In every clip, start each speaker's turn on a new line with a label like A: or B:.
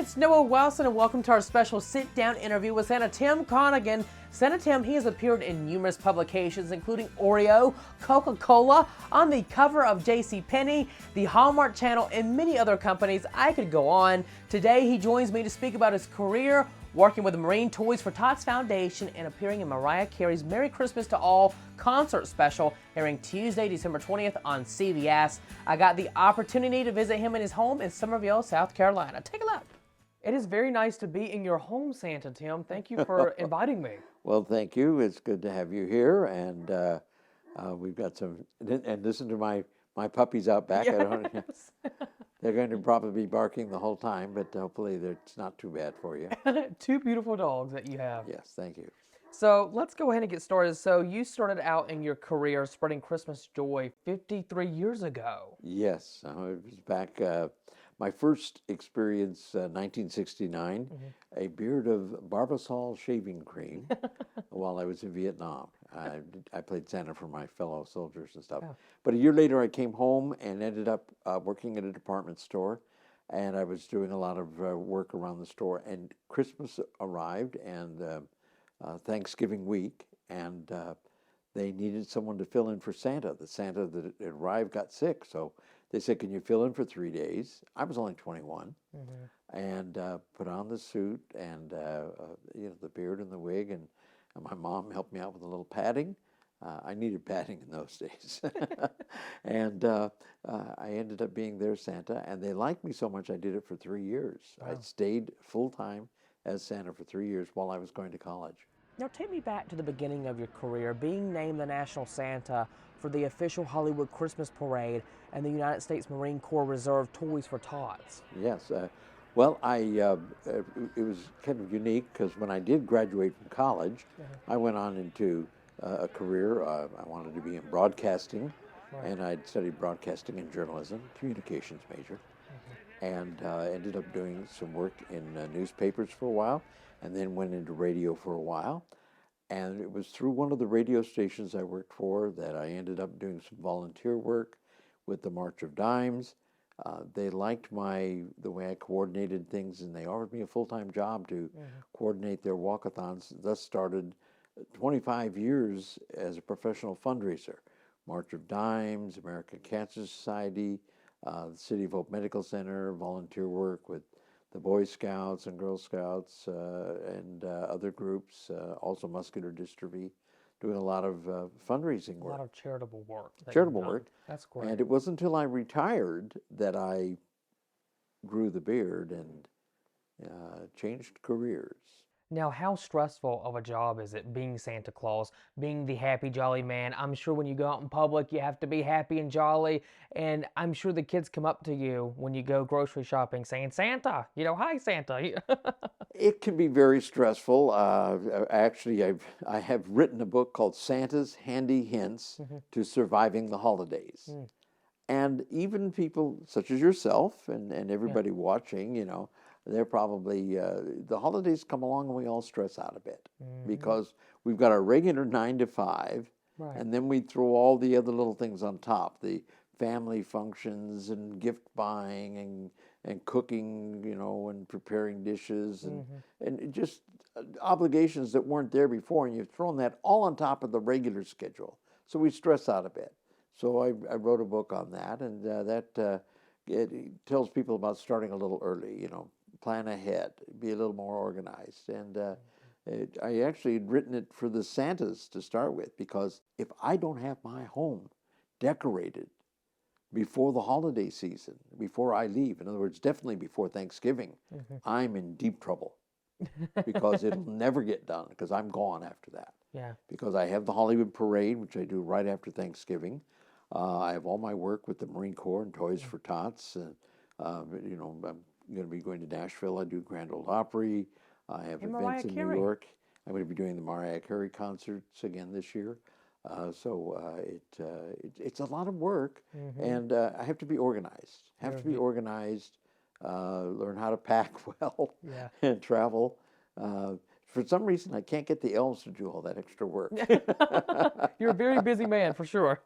A: it's Noah Wilson, and welcome to our special sit-down interview with Santa Tim Connaghan. Santa Tim, he has appeared in numerous publications, including Oreo, Coca-Cola, on the cover of JCPenney, the Hallmark Channel, and many other companies. I could go on. Today, he joins me to speak about his career, working with the Marine Toys for Tots Foundation, and appearing in Mariah Carey's Merry Christmas to All concert special, airing Tuesday, December 20th on CBS. I got the opportunity to visit him in his home in Summerville, South Carolina. Take a look. It is very nice to be in your home, Santa Tim. Thank you for inviting me.
B: Well, thank you. It's good to have you here, and we've got some. And listen to my puppies out back.
A: Yes.
B: I don't, they're going to probably be barking the whole time, but hopefully it's not too bad for you.
A: Two beautiful dogs that you have.
B: Yes, thank you.
A: So let's go ahead and get started. So you started out in your career spreading Christmas joy 53 years ago.
B: Yes, it was back. My first experience, 1969, a beard of Barbasol shaving cream while I was in Vietnam. I played Santa for my fellow soldiers and stuff.
A: Oh.
B: But a year later, I came home and ended up working at a department store. And I was doing a lot of work around the store. And Christmas arrived and Thanksgiving week. And they needed someone to fill in for Santa. The Santa that had arrived got sick. So they said, "Can you fill in for 3 days?" I was only 21, and put on the suit and the beard and the wig, and my mom helped me out with a little padding. I needed padding in those days, and I ended up being their Santa, and they liked me so much I did it for 3 years.
A: Wow.
B: I stayed full time as Santa for 3 years while I was going to college.
A: Now take me back to the beginning of your career, being named the National Santa for the official Hollywood Christmas Parade and the United States Marine Corps Reserve Toys for Tots.
B: Yes. Well, it was kind of unique because when I did graduate from college, I went on into a career. I wanted to be in broadcasting, and I'd studied broadcasting and journalism, communications major, and ended up doing some work in newspapers for a while, and then went into radio for a while. And it was through one of the radio stations I worked for that I ended up doing some volunteer work with the March of Dimes. They liked the way I coordinated things, and they offered me a full-time job to coordinate their walkathons. Thus started 25 years as a professional fundraiser. March of Dimes, American Cancer Society, the City of Hope Medical Center, volunteer work with the Boy Scouts and Girl Scouts and other groups, also muscular dystrophy, doing a lot of fundraising work.
A: A lot of charitable work.
B: Charitable work.
A: That's great.
B: And it wasn't until I retired that I grew the beard and changed careers.
A: Now, how stressful of a job is it being Santa Claus, being the happy, jolly man? I'm sure when you go out in public, you have to be happy and jolly, and I'm sure the kids come up to you when you go grocery shopping saying, "Santa, hi, Santa."
B: It can be very stressful. Actually, I have written a book called Santa's Handy Hints to Surviving the Holidays. And even people such as yourself and everybody watching, they're probably, the holidays come along and we all stress out a bit because we've got our regular 9 to 5, and then we throw all the other little things on top, the family functions and gift buying and cooking, and preparing dishes and just obligations that weren't there before, and you've thrown that all on top of the regular schedule. So we stress out a bit. So I wrote a book on that, and it tells people about starting a little early, plan ahead, be a little more organized. And I actually had written it for the Santas to start with, because if I don't have my home decorated before the holiday season, before I leave, in other words, definitely before Thanksgiving, I'm in deep trouble because it'll never get done because I'm gone after that.
A: Yeah. Because
B: I have the Hollywood Parade, which I do right after Thanksgiving. I have all my work with the Marine Corps and Toys for Tots. I'm going to be going to Nashville. I do Grand Ole Opry. I have events in New York. I'm going to be doing the Mariah Carey concerts again this year. It's a lot of work, and I have to be organized. Learn how to pack well, and travel. for some reason, I can't get the elves to do all that extra work.
A: You're a very busy man, for sure.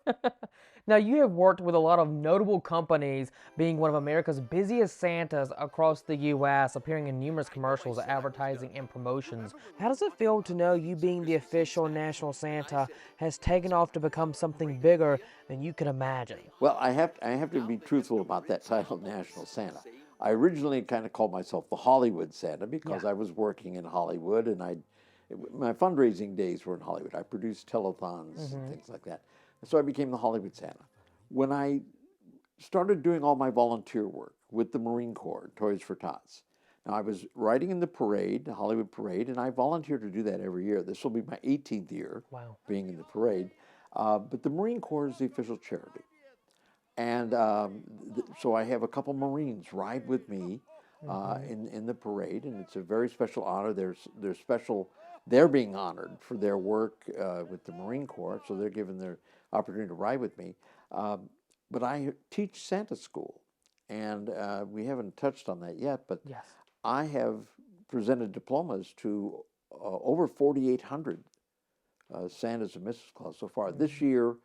A: Now, you have worked with a lot of notable companies, being one of America's busiest Santas across the U.S., appearing in numerous commercials, advertising, and promotions. How does it feel to know you being the official National Santa has taken off to become something bigger than you could imagine?
B: Well, I have to be truthful about that title, National Santa. I originally kind of called myself the Hollywood Santa because I was working in Hollywood, and my fundraising days were in Hollywood. I produced telethons and things like that. And so I became the Hollywood Santa. When I started doing all my volunteer work with the Marine Corps, Toys for Tots. Now, I was riding in the parade, the Hollywood Parade, and I volunteered to do that every year. This will be my 18th year being in the parade. But the Marine Corps is the official charity. And so I have a couple Marines ride with me in the parade, and it's a very special honor. They're being honored for their work with the Marine Corps, so they're given their opportunity to ride with me. But I teach Santa school, and we haven't touched on that yet, but I have presented diplomas to over 4,800 Santas and Mrs. Claus so far. This year,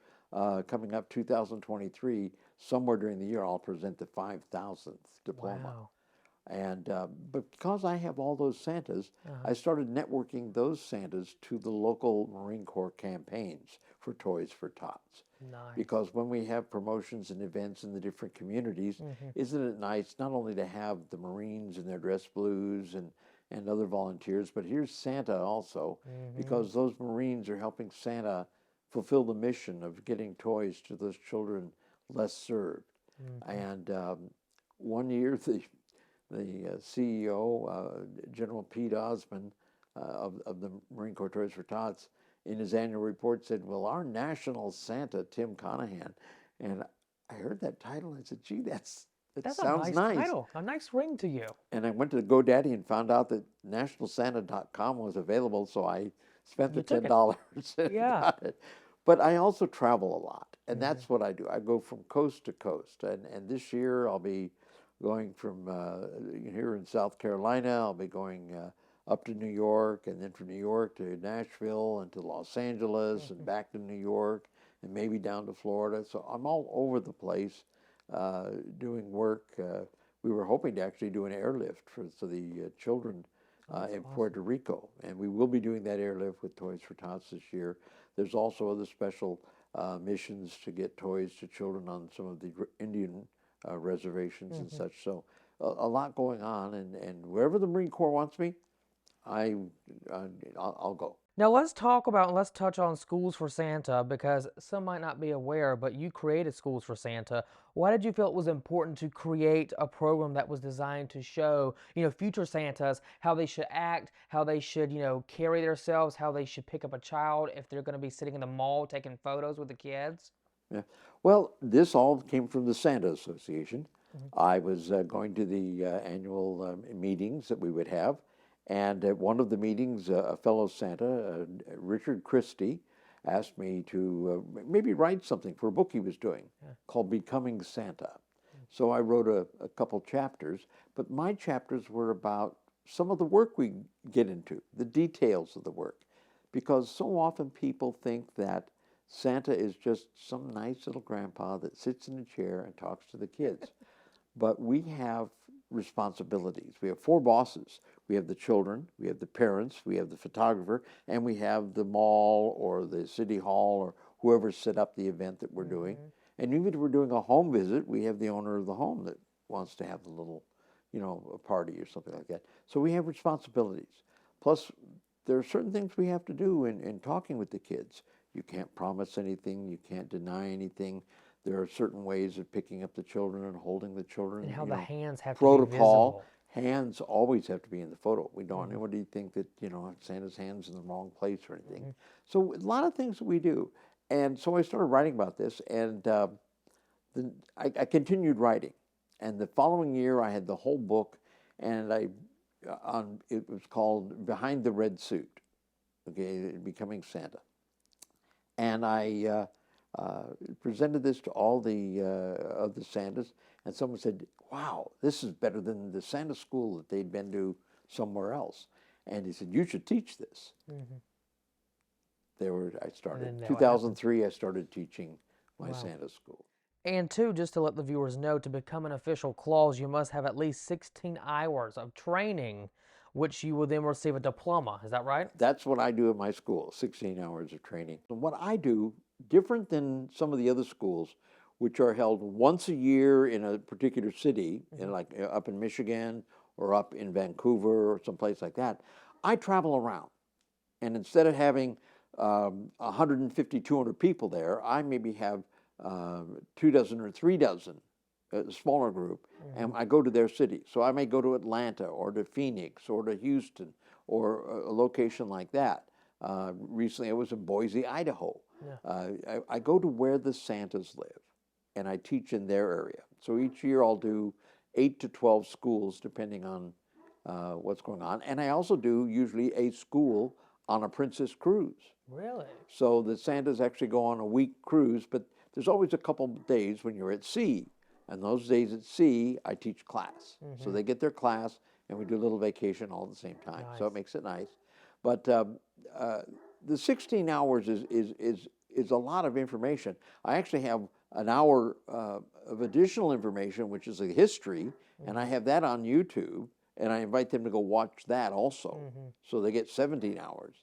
B: coming up 2023, somewhere during the year, I'll present the 5,000th diploma.
A: Wow.
B: And but because I have all those Santas, I started networking those Santas to the local Marine Corps campaigns for Toys for Tots.
A: Nice.
B: Because when we have promotions and events in the different communities, isn't it nice not only to have the Marines in their dress blues and other volunteers, but here's Santa also, because those Marines are helping Santa fulfill the mission of getting toys to those children less served. And one year, the CEO, General Pete Osmond of the Marine Corps Toys for Tots, in his annual report said, well, our national Santa, Tim Connaghan, and I heard that title, and I said, gee, that sounds
A: a nice title, a nice ring to you.
B: And I went to GoDaddy and found out that nationalsanta.com was available, so I spent the $10 and got it. But I also travel a lot, and that's what I do. I go from coast to coast, and this year I'll be going from here in South Carolina, I'll be going up to New York, and then from New York to Nashville and to Los Angeles and back to New York and maybe down to Florida. So I'm all over the place doing work. We were hoping to actually do an airlift for the children in Puerto Rico, and we will be doing that airlift with Toys for Tots this year. There's also other special missions to get toys to children on some of the Indian reservations and such. So a lot going on, and wherever the Marine Corps wants me, I'll go.
A: Now let's touch on Schools for Santa, because some might not be aware, but you created Schools for Santa. Why did you feel it was important to create a program that was designed to show, future Santas how they should act, how they should, carry themselves, how they should pick up a child if they're going to be sitting in the mall taking photos with the kids?
B: Yeah. Well, this all came from the Santa Association. I was going to the annual meetings that we would have, and at one of the meetings, a fellow Santa, Richard Christie, asked me to maybe write something for a book he was doing called Becoming Santa. So I wrote a couple chapters, but my chapters were about some of the work we get into, the details of the work, because so often people think that Santa is just some nice little grandpa that sits in a chair and talks to the kids. But we have responsibilities. We have four bosses. We have the children, we have the parents, we have the photographer, and we have the mall or the city hall or whoever set up the event that we're doing. And even if we're doing a home visit, we have the owner of the home that wants to have the little, a party or something like that. So we have responsibilities. Plus, there are certain things we have to do in talking with the kids. You can't promise anything, you can't deny anything. There are certain ways of picking up the children and holding the children.
A: And how the hands have
B: to be
A: visible.
B: Hands always have to be in the photo. We don't want anybody to think that, Santa's hand's in the wrong place or anything. So a lot of things that we do. And so I started writing about this, and I continued writing. And the following year, I had the whole book, and it was called Behind the Red Suit, Becoming Santa. And I presented this to all of the Santas, and someone said, wow, this is better than the Santa school that they'd been to somewhere else. And he said, you should teach this.
A: Mm-hmm.
B: I started.
A: then what
B: 2003, I started teaching my
A: Wow.
B: Santa school.
A: And two, just to let the viewers know, to become an official Claus, you must have at least 16 hours of training, which you will then receive a diploma. Is that right?
B: That's what I do at my school, 16 hours of training. And what I do, different than some of the other schools, which are held once a year in a particular city, like up in Michigan or up in Vancouver or someplace like that, I travel around. And instead of having 150, 200 people there, I maybe have 2 dozen or 3 dozen, a smaller group, and I go to their city. So I may go to Atlanta or to Phoenix or to Houston or a location like that. Recently I was in Boise, Idaho.
A: Yeah.
B: I go to where the Santas live, and I teach in their area. So each year I'll do 8 to 12 schools depending on what's going on. And I also do usually a school on a Princess cruise.
A: Really?
B: So the Santas actually go on a week cruise, but there's always a couple of days when you're at sea. And those days at sea, I teach class. So they get their class, and we do a little vacation all at the same time. So it makes it nice. But the 16 hours is a lot of information. I actually have an hour of additional information, which is a history, and I have that on YouTube, and I invite them to go watch that also. So they get 17 hours.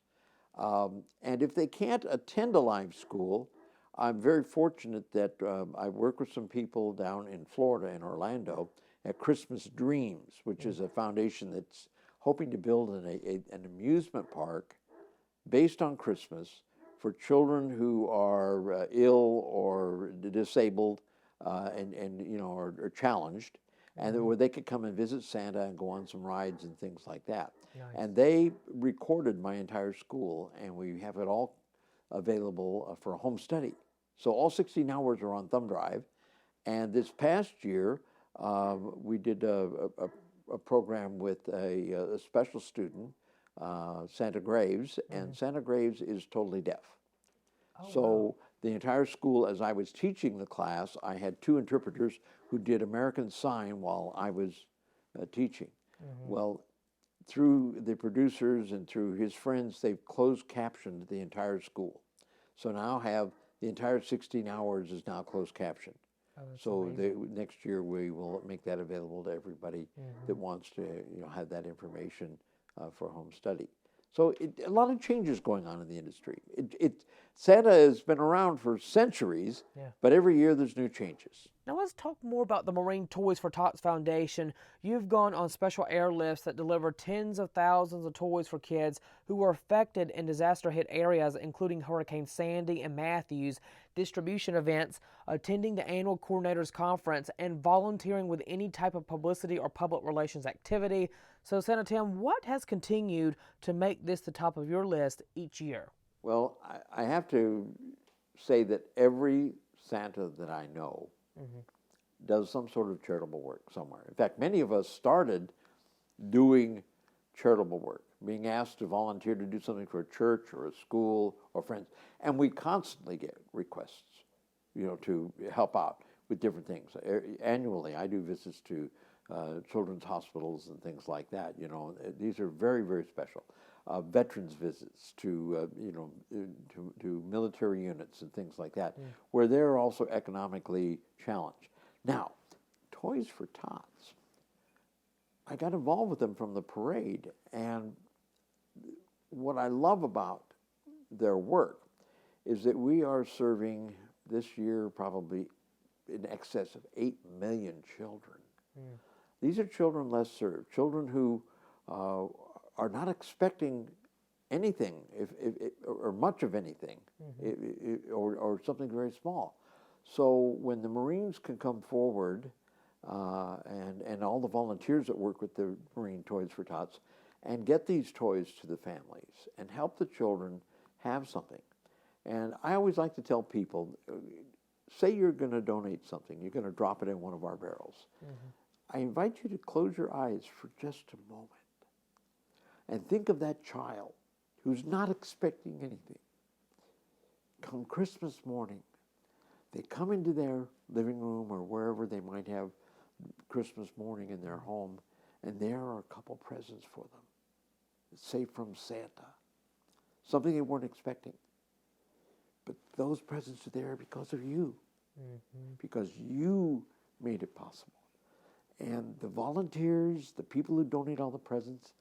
B: And if they can't attend a live school, I'm very fortunate that I work with some people down in Florida, in Orlando, at Christmas Dreams, which is a foundation that's hoping to build an amusement park based on Christmas for children who are ill or disabled and you know are challenged, and where they could come and visit Santa and go on some rides and things like that. And they recorded my entire school, and we have it all available for a home study. So all 16 hours are on thumb drive. And this past year, we did a program with a special student, Santa Graves, and Santa Graves is totally deaf. So the entire school, as I was teaching the class, I had 2 interpreters who did American Sign while I was teaching. Well, through the producers and through his friends, they've closed captioned the entire school. So now have the entire 16 hours is now closed captioned. So next year we will make that available to everybody that wants to have that information for home study. So a lot of changes going on in the industry. Santa has been around for centuries, but every year there's new changes.
A: Now let's talk more about the Marine Toys for Tots Foundation. You've gone on special airlifts that deliver tens of thousands of toys for kids who were affected in disaster-hit areas, including Hurricane Sandy and Matthews, distribution events, attending the annual coordinators conference, and volunteering with any type of publicity or public relations activity. So, Santa Tim, what has continued to make this the top of your list each year?
B: Well, I have to say that every Santa that I know does some sort of charitable work somewhere. In fact, many of us started doing charitable work, being asked to volunteer to do something for a church or a school or friends. And we constantly get requests, to help out with different things. Annually, I do visits to children's hospitals and things like that. These are very, very special. Veterans visits to military units and things like that, where they're also economically challenged. Now, Toys for Tots, I got involved with them from the parade, and what I love about their work is that we are serving this year probably in excess of 8 million children. These are children less served, children who are not expecting anything, or much of anything, or something very small. So when the Marines can come forward, and all the volunteers that work with the Marine Toys for Tots, and get these toys to the families and help the children have something. And I always like to tell people, say you're going to donate something, you're going to drop it in one of our barrels. I invite you to close your eyes for just a moment and think of that child who's not expecting anything. Come Christmas morning, they come into their living room or wherever they might have Christmas morning in their home, and there are a couple presents for them. say from Santa, something they weren't expecting. But those presents are there because of you, because you made it possible. And the volunteers, the people who donate all the presents,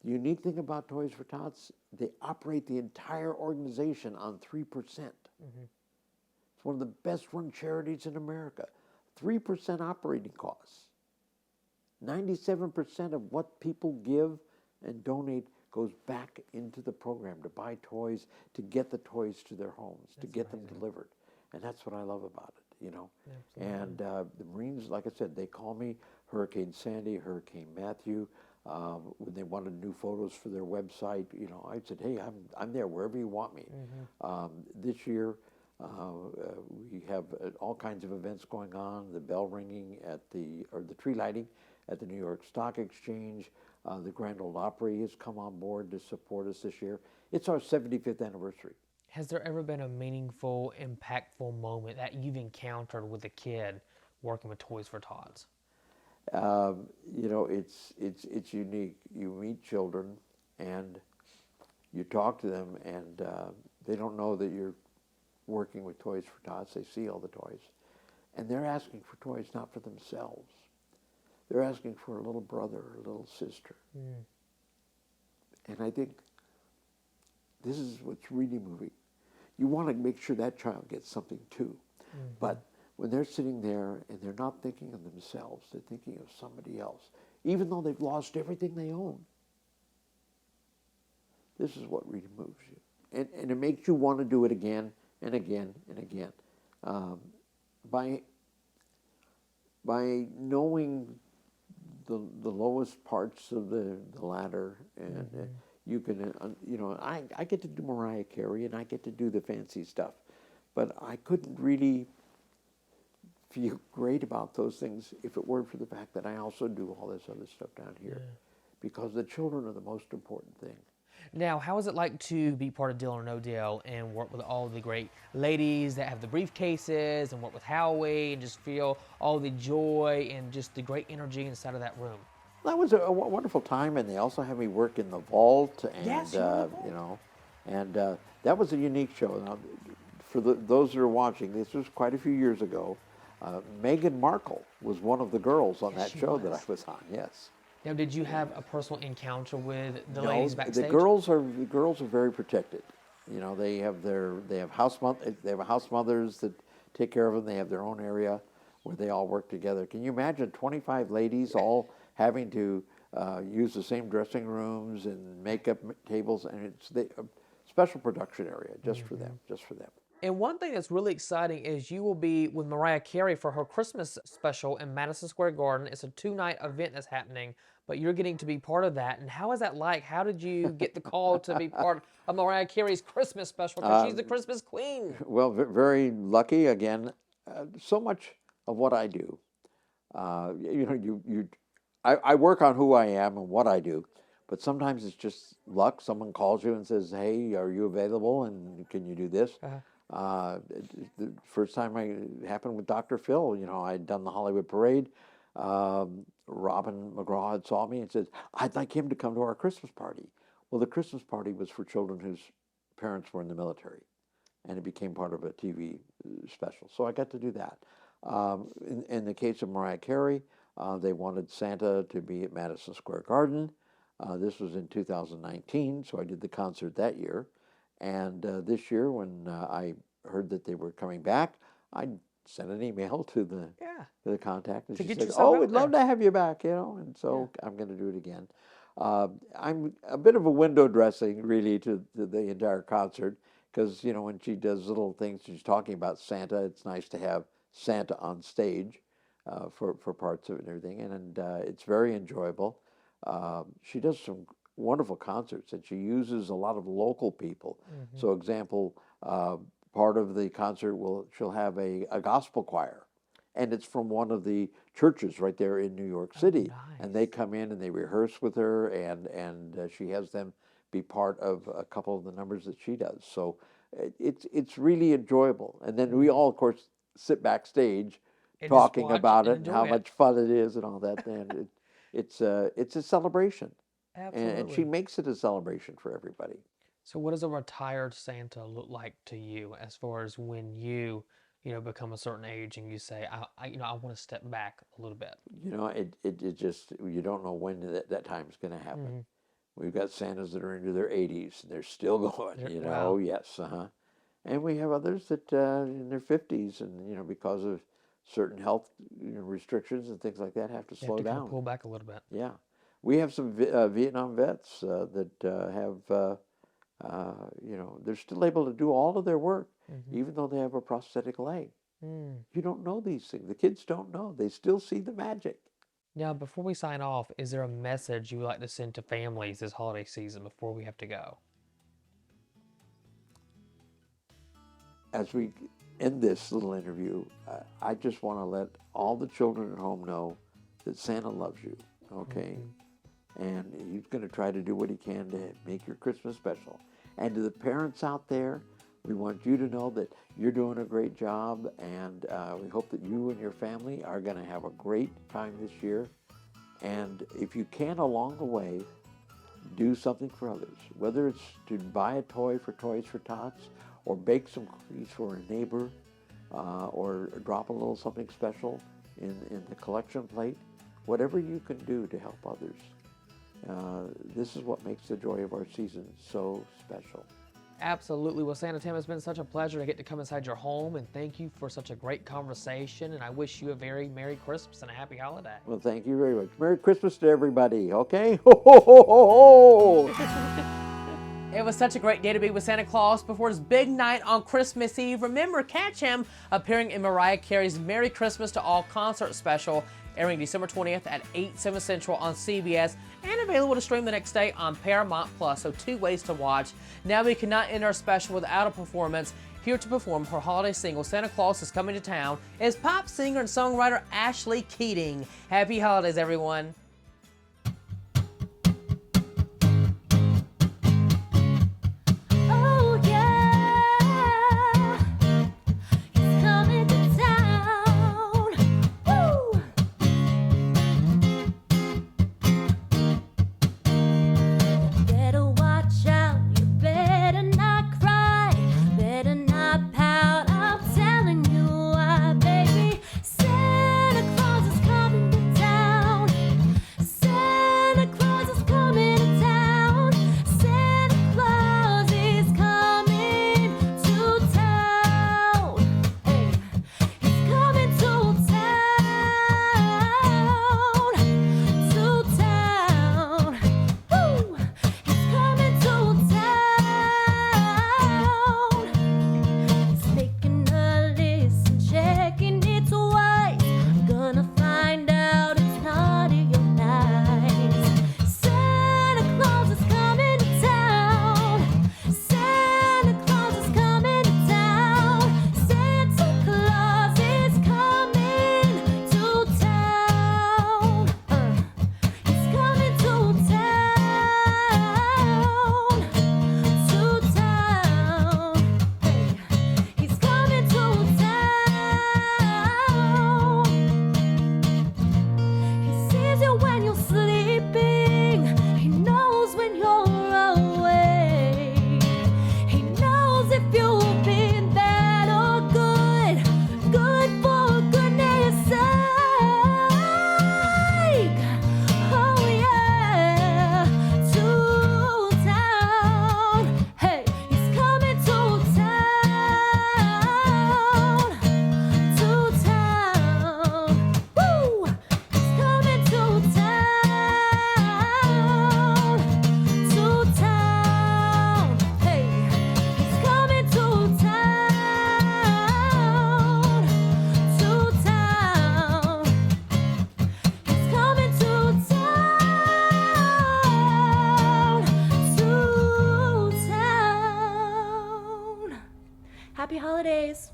B: the unique thing about Toys for Tots, they operate the entire organization on 3%. It's one of the best run charities in America. 3% operating costs. 97% of what people give and donate goes back into the program to buy toys, to get the toys to their homes, to get them delivered. And that's what I love about it, you know. Absolutely. And the Marines, like I said, they call me Hurricane Sandy, Hurricane Matthew. When they wanted new photos for their website, you know, I said, hey, I'm there wherever you want me. This year, we have all kinds of events going on, the bell ringing at the tree lighting at the New York Stock Exchange. The Grand Ole Opry has come on board to support us this year. It's our 75th anniversary.
A: Has there ever been a meaningful, impactful moment that you've encountered with a kid working with Toys for Tots?
B: You know, it's unique. You meet children and you talk to them, and they don't know that you're working with Toys for Tots. They see all the toys, and they're asking for toys not for themselves. They're asking for a little brother or a little sister. And I think this is what's really moving. You want to make sure that child gets something too. But when they're sitting there and they're not thinking of themselves, they're thinking of somebody else, even though they've lost everything they own. This is what really moves you. And it makes you want to do it again and again and again. By knowing the lowest parts of the ladder, and you can, you know, I get to do Mariah Carey and I get to do the fancy stuff, but I couldn't really feel great about those things if it weren't for the fact that I also do all this other stuff down here, because the children are the most important thing.
A: Now, how is it like to be part of Deal or No Deal and work with all the great ladies that have the briefcases, and work with Howie and just feel all the joy and just the great energy inside of that room?
B: That was a wonderful time, and they also had me work in the vault, and
A: Yes,
B: you know, and that was a unique show. Now, for those that are watching, this was quite a few years ago. Meghan Markle was one of the girls on that show that I was on. Yes.
A: Now, did you have a personal encounter with the ladies backstage?
B: The girls are very protected. You know, they have house mothers that take care of them. They have their own area where they all work together. Can you imagine 25 ladies all having to use the same dressing rooms and makeup tables, and it's a special production area just for them,
A: And one thing that's really exciting is you will be with Mariah Carey for her Christmas special in Madison Square Garden. It's a 2-night event that's happening, but you're getting to be part of that. And how is that like? How did you get the call to be part of Mariah Carey's Christmas special? Because she's the Christmas queen.
B: Well, very lucky again. So much of what I do, you know, I work on who I am and what I do, but sometimes it's just luck. Someone calls you and says, "Hey, are you available? And can you do this?" The first time it happened with Dr. Phil, you know, I'd done the Hollywood Parade. Robin McGraw had saw me and said, "I'd like him to come to our Christmas party." Well, the Christmas party was for children whose parents were in the military, and it became part of a TV special. So I got to do that. In the case of Mariah Carey, they wanted Santa to be at Madison Square Garden. This was in 2019, so I did the concert that year. And this year, when I heard that they were coming back, I sent an email to the contact, and she said, "Oh, we'd love to have you back," you know. And so I'm going to do it again. I'm a bit of a window dressing, really, to the entire concert, because, you know, when she does little things, she's talking about Santa. It's nice to have Santa on stage for parts of it and everything, and it's very enjoyable. She does some wonderful concerts, and she uses a lot of local people. So, example, part of the concert she'll have a gospel choir, and it's from one of the churches right there in New York City.
A: Nice.
B: And they come in and they rehearse with her, and she has them be part of a couple of the numbers that she does. So it's really enjoyable. And then we all, of course, sit backstage
A: And
B: talking about it and
A: enjoy
B: how
A: it.
B: much fun it is and all that. And it's a celebration. And she makes it a celebration for everybody.
A: So what does a retired Santa look like to you as far as when you become a certain age and you say, I want to step back a little bit?
B: It just, you don't know when that time's going to happen. We've got Santas that are into their 80s, and they're still going,
A: Wow.
B: yes, And we have others that in their 50s, and, because of certain health restrictions and things like that, have to slow down.
A: Pull back a little bit.
B: Yeah. We have some Vietnam vets that have, they're still able to do all of their work, even though they have a prosthetic leg. You don't know these things. The kids don't know. They still see the magic.
A: Now, before we sign off, is there a message you would like to send to families this holiday season before we have to go?
B: As we end this little interview, I just want to let all the children at home know that Santa loves you, okay? And he's going to try to do what he can to make your Christmas special. And to the parents out there, we want you to know that you're doing a great job, and we hope that you and your family are going to have a great time this year. And if you can along the way, do something for others, whether it's to buy a toy for Toys for Tots, or bake some cookies for a neighbor, or drop a little something special in the collection plate. Whatever you can do to help others. This is what makes the joy of our season so special.
A: Absolutely. Well, Santa Tim, it's been such a pleasure to get to come inside your home, and thank you for such a great conversation, and I wish you a very Merry Christmas and a Happy Holiday.
B: Well, thank you very much. Merry Christmas to everybody, okay? Ho, ho, ho, ho, ho!
A: It was such a great day to be with Santa Claus before his big night on Christmas Eve. Remember, catch him appearing in Mariah Carey's Merry Christmas to All concert special, airing December 20th at 8/7 Central on CBS, and available to stream the next day on Paramount+. So 2 ways to watch. Now we cannot end our special without a performance. Here to perform her holiday single, Santa Claus is Coming to Town, is pop singer and songwriter Ashlee Keating. Happy holidays, everyone.
C: Happy holidays.